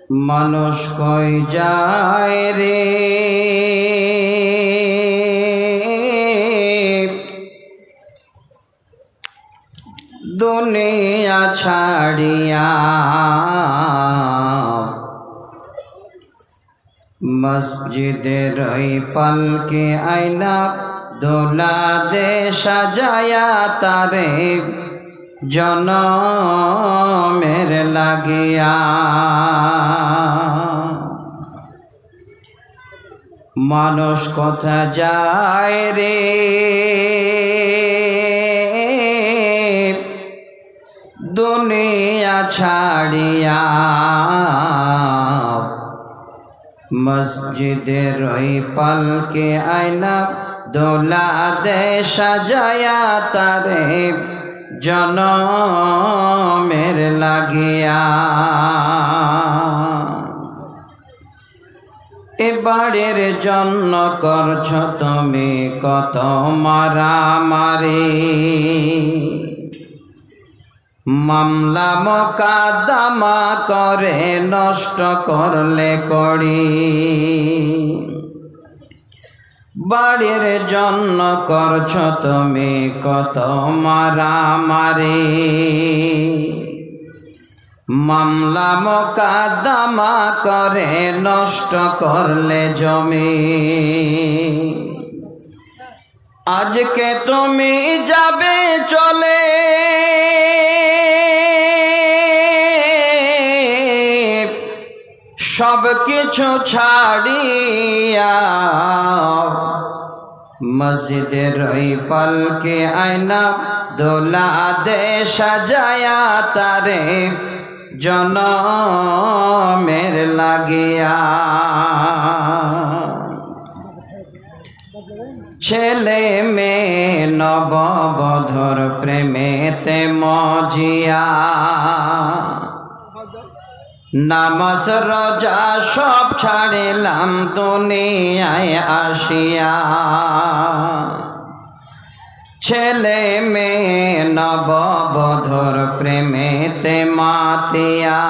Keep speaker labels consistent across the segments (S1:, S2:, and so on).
S1: মানুষ কই যায় রে দুনিয়া ছাড়িয়া, মসজিদের ওই পালকে আয়না দোলা দে সাজায়া তারে জনমের লাগিয়া। মানুষ কোথা যায় রে দুনিয়া ছাড়িয়া, মসজিদের ওই পালকে আয়না দোলা দে সাজায়া তারে জনমের লাগিয়া। এ বাড়ির জন্য করছ তুমি কত মারামারি, মামলা মোকদ্দমা করে নষ্ট করলে করি। বাড়ির জন্য করছ তুমি কত মারামারি, মামলা মোকদ্দমা করে নষ্ট করলে জমি। আজকে তুমি যাবে চলে সব কিছু ছাড়িয়া, মসজিদের ওই পালকে আয়না দোলা দে সাজায়া তারে জনমের লাগিয়া। ছেলে মেয়ে নববধূর প্রেমেতে মজিয়া, নামাজ রোজা সব ছাড়িলাম দুনিয়ায় আসিয়া। ছেলে মেয়ে নববধূর প্রেমেতে মাতিয়া,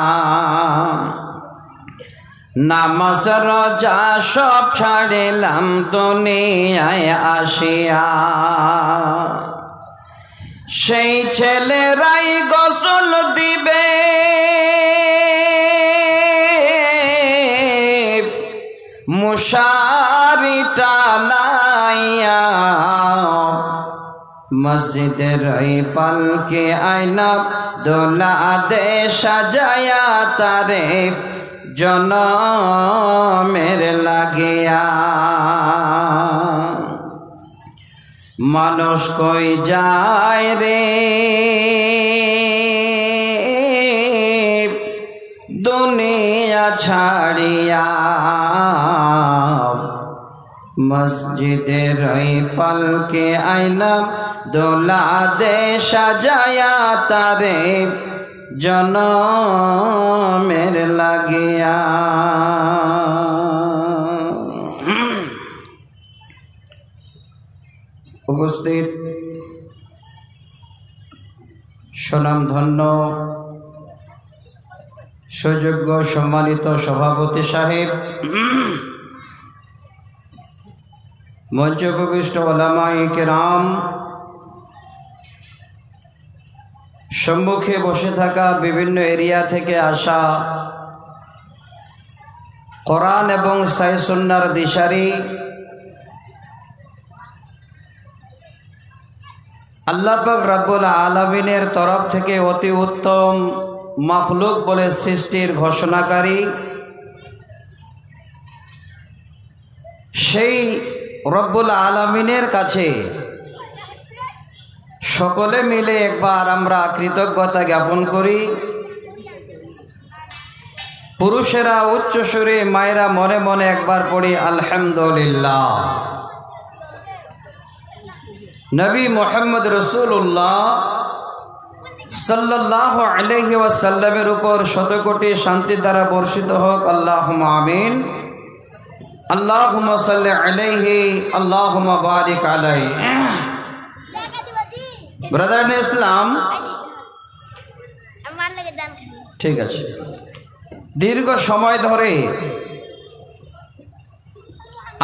S1: নামাজ রোজা সব ছাড়িলাম দুনিয়ায় আসিয়া। সেই ছেলেরাই গোসল দিবে মশারি টানাইয়া, মসজিদের ওই পালকে আয়না দোলা দে সাজায়া তারে জনমের লাগিয়া। মানুষ কই যায় রে দুনিয়া ছাড়িয়া, মসজিদের ওই পালকে আয়না দোলা দে সাজায়া তারে জনমের লাগিয়া। উপস্থিত সুনামধন্য সুযোগ্য সম্মানিত সভাপতি সাহেব, মঞ্চে উপবিষ্ট ওলামায়ে কেরাম, সম্মুখে বসে থাকা বিভিন্ন এরিয়া থেকে আসা কোরআন এবং সহিহ সুন্নাহর দিশারি, আল্লাহ পাক রব্বুল আলামিনের তরফ থেকে অতি উত্তম মাখলুক বলে সৃষ্টির ঘোষণাকারী সেই রব্বুল আলামিনের কাছে সকলে মিলে একবার আমরা কৃতজ্ঞতা জ্ঞাপন করি। পুরুষেরা উচ্চ সুরে, মায়েরা মনে মনে একবার পড়ি আলহামদুলিল্লাহ। নবী মুহাম্মদ রাসূলুল্লাহ সাল্লাল্লাহু আলাইহি ওয়াসাল্লামের উপর শতকোটি শান্তি দ্বারা বর্ষিত হোক, আল্লাহুম্মা আমিন। আল্লাহুম্মা সাল্লি আলাইহি, আল্লাহুম্মা বারিক আলাইহি। ব্রাদার ইসলাম, ঠিক আছে। দীর্ঘ সময় ধরে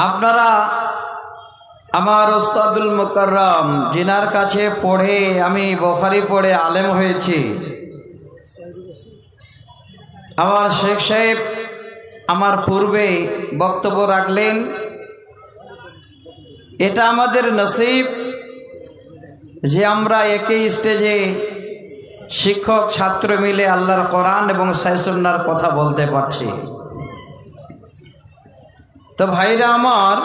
S1: আপনারা আমার উস্তাদুল মুকাররম জিনার কাছে পড়ে আমি বুখারী পড়ে আলেম হয়েছি, আমার শেখ সাহেব আমার পূর্বে বক্তব্য রাখলেন। এটা আমাদের নসিব যে আমরা একই স্টেজে শিক্ষক ছাত্র মিলে আল্লাহর কোরআন এবং সহিহ সুন্নাহর কথা বলতে পারছি। তো ভাইরা আমার,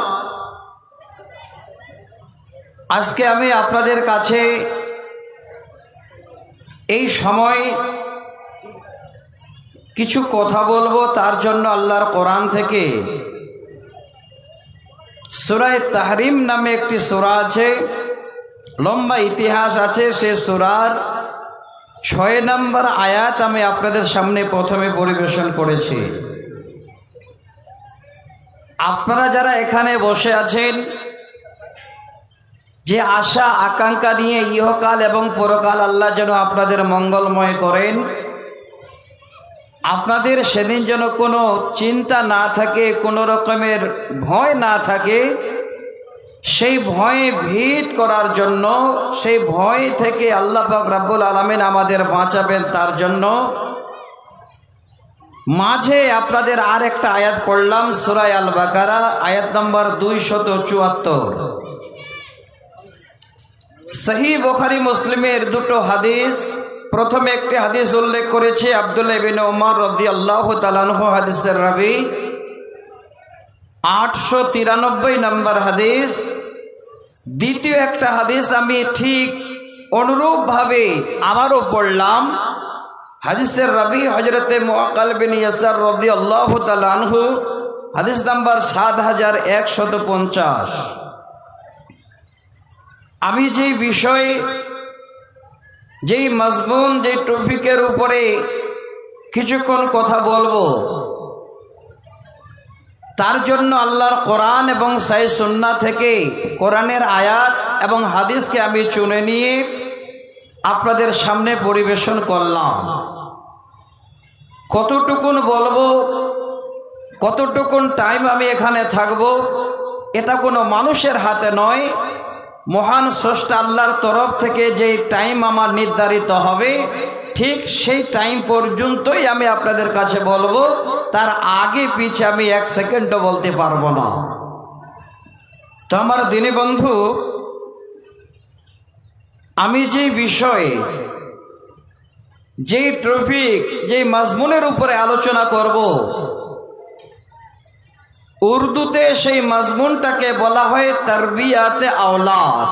S1: আজকে আমি আপনাদের কাছে এই সময় কিছু কথা বলবো। তার জন্য আল্লাহর কোরআন থেকে সূরা তাহরিম নামে একটি সূরা আছে, লম্বা ইতিহাস আছে। সে সূরার 6 নম্বর আয়াত আমি আপনাদের সামনে প্রথমে পরিবেশন করেছি। আপনারা যারা এখানে বসে আছেন, যে আশা আকাঙ্ক্ষা নিয়ে ইহকাল এবং পরকাল আল্লাহ যেন আপনাদের মঙ্গলময় করেন, আপনাদের সেদিন যেন কোনো চিন্তা না থাকে, কোনো রকমের ভয় না থাকে, সেই ভয়ে ভীত করার জন্য, সেই ভয় থেকে আল্লাহ পাক রব্বুল আলামিন আমাদের বাঁচাবেন, তার জন্য মাঝে আপনাদের আর একটা আয়াত পড়লাম, সূরা আল বাকারা আয়াত নম্বর 274। সহিহ বুখারী মুসলিমের দুটো হাদিস। প্রথমে একটি হাদিস উল্লেখ করেছে আব্দুল্লাহ ইবনে উমর রাদিয়াল্লাহু তাআলা আনহু, হাদিসের রাবী, 893 নম্বর হাদিস। দ্বিতীয় একটা হাদিস আমি ঠিক অনুরূপভাবে আবারও পড়লাম। হাদিসের রাবী হযরতে মুআক্কাল বিন ইয়াসার রাদিয়াল্লাহু তাআলা আনহু, হাদিস নাম্বার 7150। আমি যেই বিষয়, যেই মজমুন, যেই টপিকের উপরে কিছুক্ষণ কথা বলবো, তার জন্য আল্লাহর কোরআন এবং সহিহ সুন্নাহ থেকে কোরআনের আয়াত এবং হাদিসকে আমি চুনে নিয়ে আপনাদের সামনে পরিবেশন করলাম। কতটুকুন বলবো, কতটুকুন টাইম আমি এখানে থাকব, এটা কোনো মানুষের হাতে নয়। মহান স্রষ্টা আল্লাহর তরফ থেকে যে টাইম আমার নির্ধারিত হবে, ঠিক সেই টাইম পর্যন্তই আমি আপনাদের কাছে বলবো। তার আগে পিছে আমি 1 সেকেন্ডও বলতে পারবো না। তো আমার দিনী বন্ধু, আমি যেই বিষয়ে, যেই টপিক, যেই মাজমুনের উপরে আলোচনা করব, উর্দুতে সেই মাজমুনটাকে বলা হয় তারবিয়াতে আওলাদ।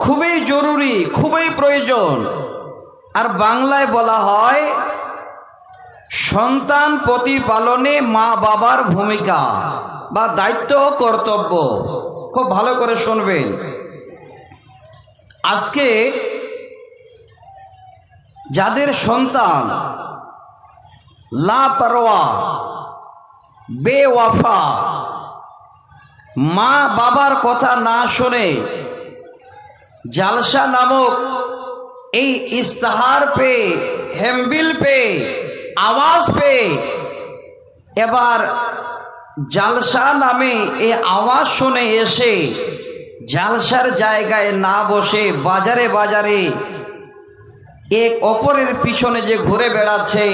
S1: খুবই জরুরি, খুবই প্রয়োজন। আর বাংলায় বলা হয় সন্তান প্রতিপালনে মা বাবার ভূমিকা বা দায়িত্ব ও কর্তব্য। খুব ভালো করে শুনবেন। আজকে যাদের সন্তান লাপারওয়া, বেওয়াফা, মা বাবার কথা না শুনে জালসা নামক এই ইস্তাহার পে, হ্যাম্বিল পে, আওয়াজ পে, এবার জালসা নামে এই আওয়াজ শুনে এসে জালসার জায়গায় না বসে বাজারে বাজারে এক অপরের পিছনে যে ঘুরে বেড়াচ্ছে,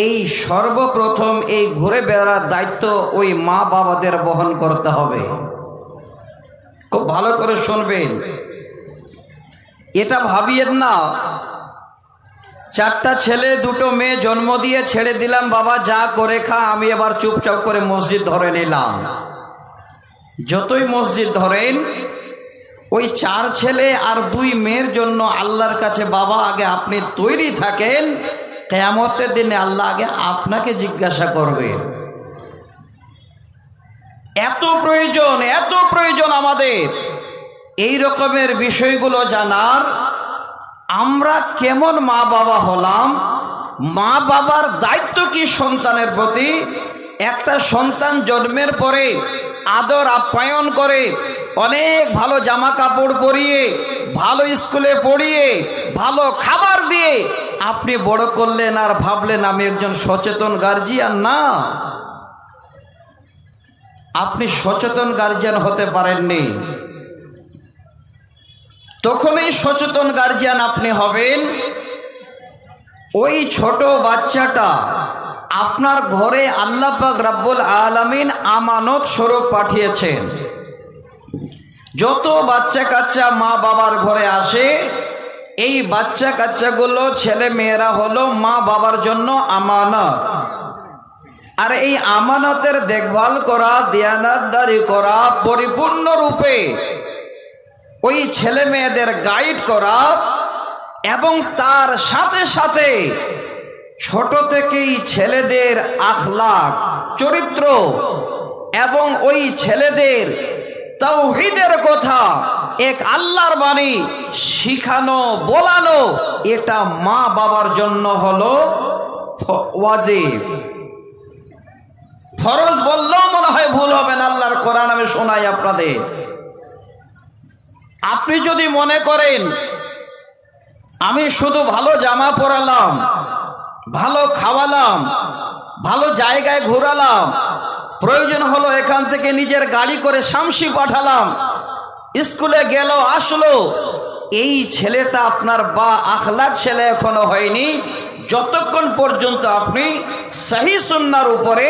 S1: এই সর্বপ্রথম এই ঘুরে বেড়ার দায়িত্ব ওই মা বাবাদের বহন করতে হবে। খুব ভালো করে শুনবেন। এটা ভাবিয়েন না 4টা ছেলে 2টো মেয়ে জন্ম দিয়ে ছেড়ে দিলাম, বাবা যা করে খা, আমি এবার চুপচাপ করে মসজিদ ধরে নিলাম। যতই মসজিদ ধরেন, ওই 4 ছেলে আর 2 মেয়ের জন্য আল্লাহর কাছে বাবা আগে আপনি তৈরি থাকেন। কিয়ামতের দিনে আল্লাহ আগে আপনাকে জিজ্ঞাসা করবে। এত প্রয়োজন, এত প্রয়োজন আমাদের এই রকমের বিষয়গুলো জানার। আমরা কেমন মা বাবা হলাম, মা বাবার দায়িত্ব কি সন্তানের প্রতি। একটা সন্তান জন্মের পরে আদর আপ্যায়ন করে, অনেক ভালো জামা কাপড় পরিয়ে, ভালো স্কুলে পড়িয়ে, ভালো খাবার দিয়ে আপনি বড় করলেন আর ভাবলেন আমি একজন সচেতন গার্জিয়ান। না, আপনি সচেতন গার্জিয়ান হতে পারেননি। তখনই সচেতন গার্জিয়ান আপনি হবেন ওই ছোট বাচ্চাটা আপনার ঘরে আল্লাহ পাক রব্বুল আলামিন আমানত স্বরূপ পাঠিয়েছেন। যত বাচ্চা কাচ্চা মা বাবার ঘরে আসে, এই বাচ্চা কাচ্চাগুলো ছেলে মেয়েরা হলো মা বাবার জন্য আমানত। আর এই আমানতের দেখভাল করা, দিয়ানাতদারি করা, পরিপূর্ণরূপে ওই ছেলে মেয়েদের গাইড করা, এবং তার সাথে সাথে ছোট থেকেই ছেলেদের আখলাক, চরিত্র এবং ওই ছেলেদের তাওহীদের কথা, এক আল্লাহর বাণী শিখানো, বলানো, এটা মা বাবার জন্য হলো ওয়াজিব। ফরজ বললেও মনে হয় ভুল হবে না। আল্লাহর কোরআন আমি শোনাই আপনাদের। আপনি যদি মনে করেন আমি শুধু ভালো জামা পরালাম, ভালো খাওয়ালাম, ভালো জায়গায় ঘোরালাম, প্রয়োজন হলো এখান থেকে নিজের গাড়ি করে শামসি পাঠালাম, স্কুলে গেল আসলো, এই ছেলেটা আপনার বা আখলাক ছেলে এখনো হয়নি যতক্ষণ পর্যন্ত আপনি সহি সুন্নাহর উপরে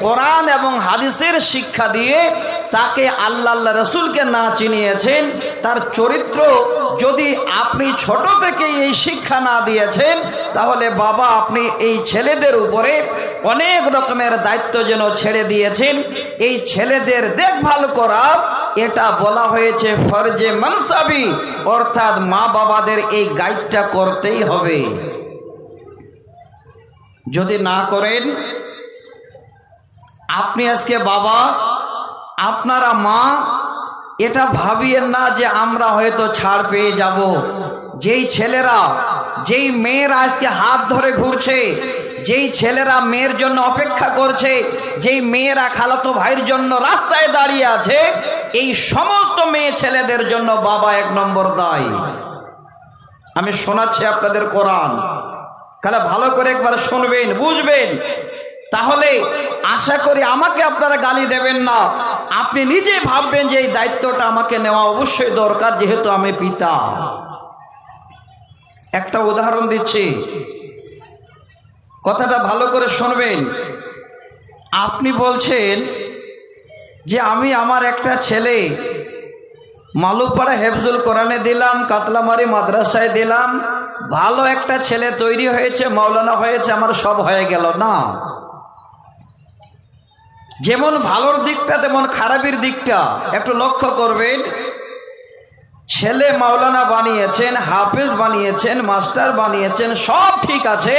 S1: কোরআন এবং হাদিসের শিক্ষা দিয়ে তাকে আল্লাহ রসুলকে না চিনিয়েছেন। তার চরিত্র যদি আপনি ছোট থেকে এই শিক্ষা না দিয়েছেন, তাহলে বাবা আপনি এই ছেলেদের উপরে অনেক রকমের দায়িত্ব যেন ছেড়ে দিয়েছেন। এই ছেলেদের দেখভাল করা, এটা বলা হয়েছে ফরজে মানসাবি, অর্থাৎ মা বাবাদের এই গাইডটা করতেই হবে। যদি না করেন, আপনি আজকে বাবা, আপনারা মা, এটা ভাবিয়েন না যে আমরা হয়তো ছাড় পেয়ে যাব। যেই ছেলেরা, যেই মেয়েরা আজকে হাত ধরে ঘুরছে, যেই ছেলেরা মেয়ের জন্য অপেক্ষা করছে, যেই মেয়েরা খালাতো ভাইয়ের জন্য রাস্তায় দাঁড়িয়ে আছে, এই সমস্ত মেয়ে ছেলেদের জন্য বাবা এক নম্বর দায়ী। আমি শোনাচ্ছি আপনাদের কোরআন, তাহলে ভালো করে একবার শুনবেন, বুঝবেন। তাহলে আশা করি আমাকে আপনারা গালি দেবেন না। আপনি নিজে ভাববেন যে এই দায়িত্বটা আমাকে নেওয়া অবশ্যই দরকার, যেহেতু আমি পিতা। একটা উদাহরণ দিচ্ছি, কথাটা ভালো করে শুনবেন। আপনি বলছেন যে আমি আমার একটা ছেলে মালুপাড়া হেফজুল কোরআনে দিলাম, কাতলামারি মাদ্রাসায় দিলাম, ভালো একটা ছেলে তৈরি হয়েছে, মাওলানা হয়েছে, আমার সব হয়ে গেল না। যেমন ভালোর দিকটা তেমন খারাপের দিকটা একটু লক্ষ্য করবেন। ছেলে মাওলানা বানিয়েছেন, হাফেজ বানিয়েছেন, মাস্টার বানিয়েছেন, সব ঠিক আছে।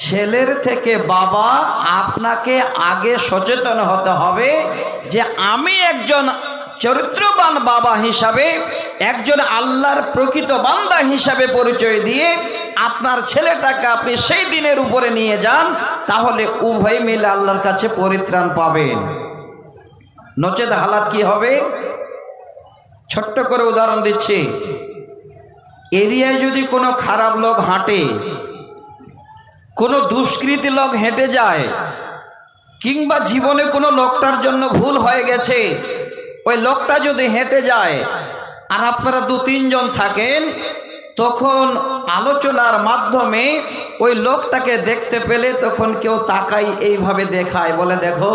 S1: ছেলের থেকে বাবা আপনাকে আগে সচেতন হতে হবে যে আমি একজন চরিত্রবান বাবা হিসাবে, একজন আল্লাহর প্রকৃত বান্দা হিসাবে পরিচয় দিয়ে আপনার ছেলেটাকে আপনি সেই দিনের উপরে নিয়ে যান, তাহলে উভয় মিলে আল্লাহর কাছে পরিত্রাণ পাবেন। নচেত হালাত কি হবে? ছোট্ট করে উদাহরণ দিচ্ছি। এরিয়ায় যদি কোনো খারাপ লোক হাঁটে, কোনো দুষ্কৃতী লোক হেঁটে যায়, কিংবা জীবনে কোনো লোকটার জন্য ভুল হয়ে গেছে, ওই লোকটা যদি হেঁটে যায় আর আপনারা 2-3 জন থাকেন, তখন আলোচনার মাধ্যমে ওই লোকটাকে দেখতে পেলে তখন কেউ তাকাই এইভাবে দেখায়, বলে দেখো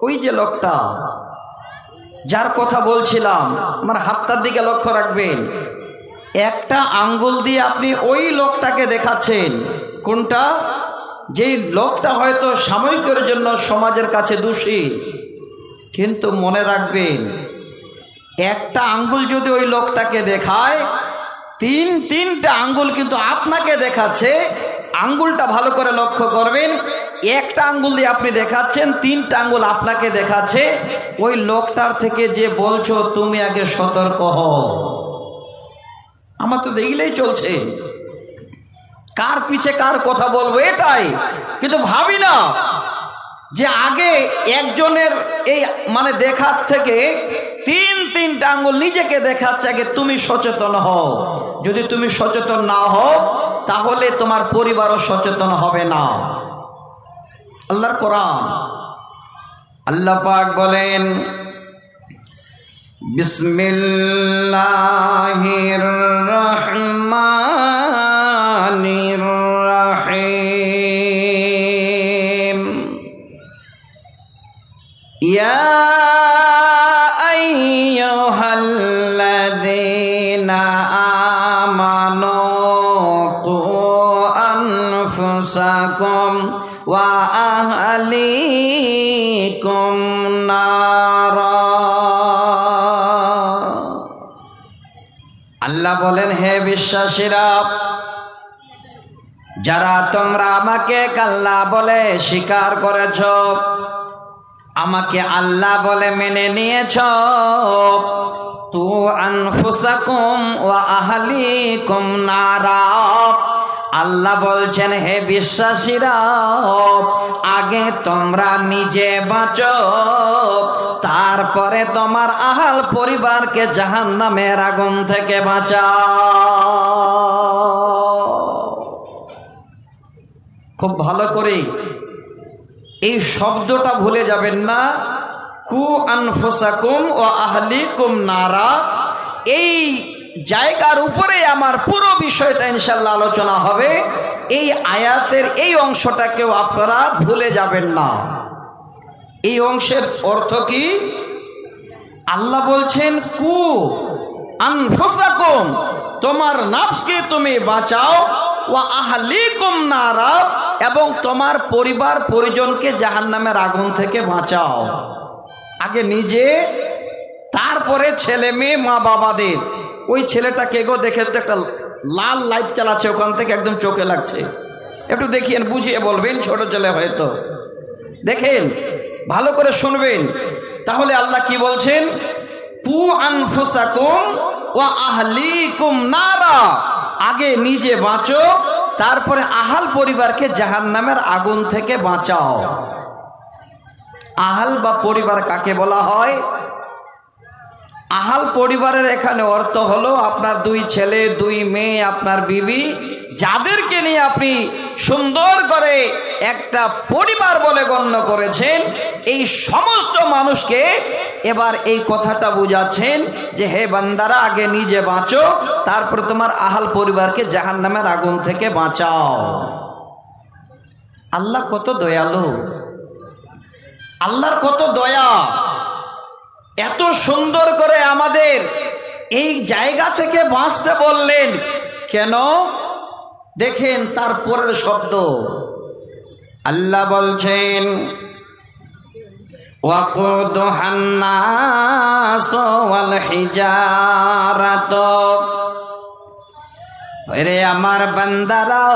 S1: ওই যে লোকটা যার কথা বলছিলাম, আমার হাতটার দিকে লক্ষ্য রাখবেন। একটা আঙ্গুল দিয়ে আপনি ওই লোকটাকে দেখাচ্ছেন। কোনটা? যেই লোকটা হয়তো সাময়িকের জন্য সমাজের কাছে দোষী, কিন্তু মনে রাখবেন একটা আঙ্গুল যদি ওই লোকটাকে দেখায়, তিনটা আঙ্গুল কিন্তু আপনাকে দেখাচ্ছে। আঙ্গুলটা ভালো করে লক্ষ্য করবেন। একটা আঙ্গুল দিয়ে আপনি দেখাচ্ছেন, 3টা আঙ্গুল আপনাকে দেখাচ্ছে। ওই লোকটার থেকে যে বলছো তুমি আগে সতর্ক হও। আমার তো দেখলেই চলছে কার পিছে কার কথা বলবো, এটাই। কিন্তু ভাবি না যে আগে একজনের এই মানে দেখার থেকে 3টা আঙ্গুল নিজেকে দেখাচ্ছে, আগে তুমি সচেতন হও। যদি তুমি সচেতন না হও, তাহলে তোমার পরিবারও সচেতন হবে না। আল্লাহর কোরআন, আল্লাহ পাক বলেন বিসমিল্লাহির রহমানির রহিম ইয়া আইয়ুহাল্লাযীনা আমানু কু আনফুসাকুম ওয়া আহলিকুম নারা। আল্লাহ বলেন, হে বিশ্বাসীরা, যারা তোমরা আমাকে আল্লাহ বলে স্বীকার করেছ, আমাকে আল্লাহ বলে মেনে নিয়েছ, তু আনফুসাকুম ওয়া আহলিকুম নারা। আল্লাহ বলছেন, হে বিশ্বাসীরা, আগে তোমরা নিজে বাঁচো, তারপরে তোমার আহাল পরিবারকে জাহান্নামের আগুন থেকে বাঁচাও। খুব ভালো করে এই শব্দটা ভুলে যাবেন না। কু আনফুসাকুম ও আহলিকুম নারা, এই জায়গার উপরে আমার পুরো বিষয়টা ইনশাআল্লাহ আলোচনা হবে। এই আয়াতের এই অংশটাকেও আপনারা ভুলে যাবেন না। এই অংশের অর্থ কি? আল্লাহ বলছেন কু আনফুসাকুম, তোমার নাফসকে তুমি বাঁচাও, ওয়া আহলিকুম নারা, এবং তোমার পরিবার পরিজনকে জাহান্নামের আগুন থেকে বাঁচাও। আগে নিজে, তারপরে ছেলে মেয়ে মা বাবাদের। ওই ছেলেটাকে গো দেখে তো একটা লাল লাইট চালাচ্ছে, ওখান থেকে একদম চোখে লাগছে, একটু দেখিয়েন, বুঝিয়ে বলবেন, ছোট ছেলে হয়তো, দেখেন ভালো করে শুনবেন। তাহলে আল্লাহ কি বলছেন? কু আনফুসাকুম ওয়া আহলিকুম নারা, আগে নিজে বাঁচো, তারপরে আহাল পরিবারকে জাহান্নামের আগুন থেকে বাঁচাও। আহাল বা পরিবার কাকে বলা হয়? আহাল পরিবারের এখানে অর্থ হলো আপনার দুই ছেলে দুই মেয়ে, আপনার বিবি, যাদেরকে নিয়ে আপনি সুন্দর করে একটা পরিবার বলে গণ্য করেছেন, এই সমস্ত মানুষকে এবার এই কথাটা বুঝাচ্ছেন যে হে বান্দারা, আগে নিজে বাঁচো, তারপর তোমার আহাল পরিবারকে জাহান্নামের আগুন থেকে বাঁচাও। আল্লাহ কত দয়ালু, আল্লাহর কত দয়া, এত সুন্দর করে আমাদের এই জায়গা থেকে বাঁচতে বললেন কেন? দেখেন তার পরের শব্দ, আল্লাহ বলছেন ওয়াকুদুহান নাস ওয়াল হিজারাত, রে আমার বান্দারা,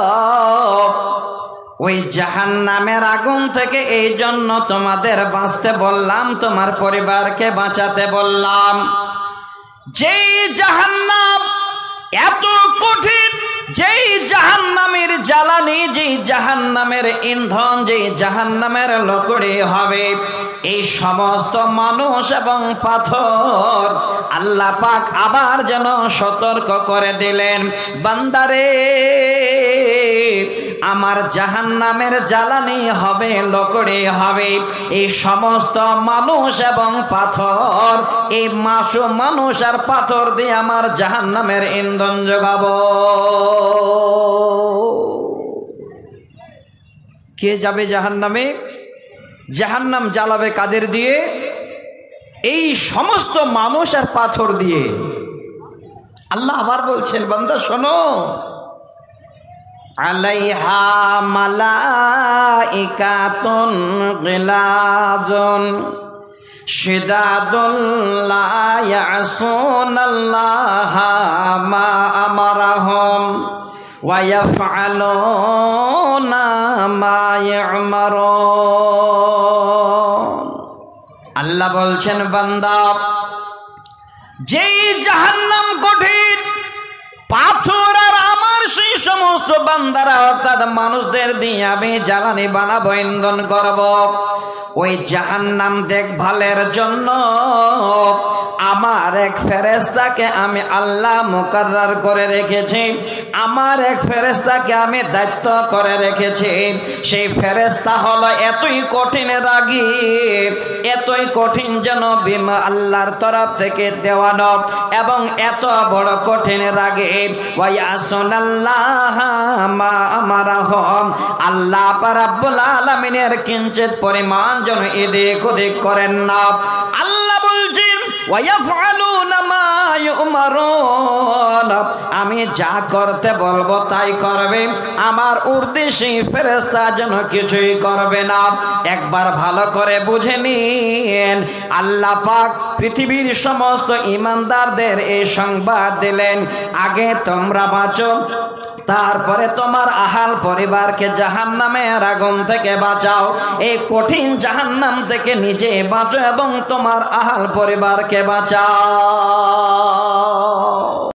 S1: ওই জাহান্নামের আগুন থেকে এই জন্য তোমাদের বাঁচতে বললাম, তোমার পরিবারকে বাঁচাতে বললাম। যেই জাহান্নাম এত কঠিন, যেই জাহান্নামের জ্বালানি, যেই জাহান্নামের ইন্ধন, যেই জাহান্নামের লকড়ি হবে, এই সমস্ত মানুষ এবং পাথর আল্লাহ পাক আবার যেন সতর্ক করে দিলেন, বান্দারে, আমার জাহান্নামের জ্বালানি হবে, লকড়ি হবে, এই সমস্ত মানুষ এবং পাথর, এই মাসুম মানুষ আর পাথর দিয়ে আমার জাহান্নামের ইন্ধন যোগাবো। কে যাবে জাহান্নামে? জাহান্নাম জ্বালাবে কাদের দিয়ে? এই সমস্ত মানুষ আর পাথর দিয়ে। আল্লাহ আবার বলছেন, বান্দা শোনো, আলাইহা মালাইকাতুন গিলাজুন শিদাদুন লা ইয়াসুনাল্লাহা মা আমারাহুম ওয়া ইয়াফআলুনা মা ইয়ামারুন। আল্লাহ বলছেন, বান্দা, যেই জাহান্নাম কঠিন, পাথর আর আমার সেই সমস্ত বান্দারা অর্থাৎ মানুষদের দিয়ে আমি জ্বালানি বানাবো, ইন্ধন করব, ওই জাহান্নাম দেখভালের জন্য আমার এক ফেরেশতাকে আমি আল্লাহ মুকাররার করে রেখেছি, আমার এক ফেরেশতাকে আমি দায়িত্ব করে রেখেছি। সেই ফেরেশতা হলো এতই কঠিন রাগী, এতই কঠিন যেন বিমা আল্লাহর তরফ থেকে দেওয়ানো, এবং এত বড় কঠিন রাগী। ওয়ায়াসুনাল্লাহ মা আমারাহুম, আল্লাহ রাব্বুল আলামিনের কিঞ্চিত পরিমাণ যেন এদিক ওদিক করেন না। আল্লাহ বলছেন ওয়ায়াফআলুনা মা ইউমারুন, আমি যা করতে বলবো তাই করবে, আমার উর্দেশে ফেরেশতা যেন কিছুই করবে না। একবার ভালো করে বুঝে নিন, আল্লাহ পাক পৃথিবীর সমস্ত ঈমানদারদের এই সংবাদ দিলেন, আগে তোমরা বাঁচো, তারপরে তোমার আহাল পরিবারকে জাহান্নামের আগুন থেকে বাঁচাও। এই কঠিন জাহান্নাম থেকে নিজে বাঁচো এবং তোমার আহাল পরিবারকে বাঁচাও।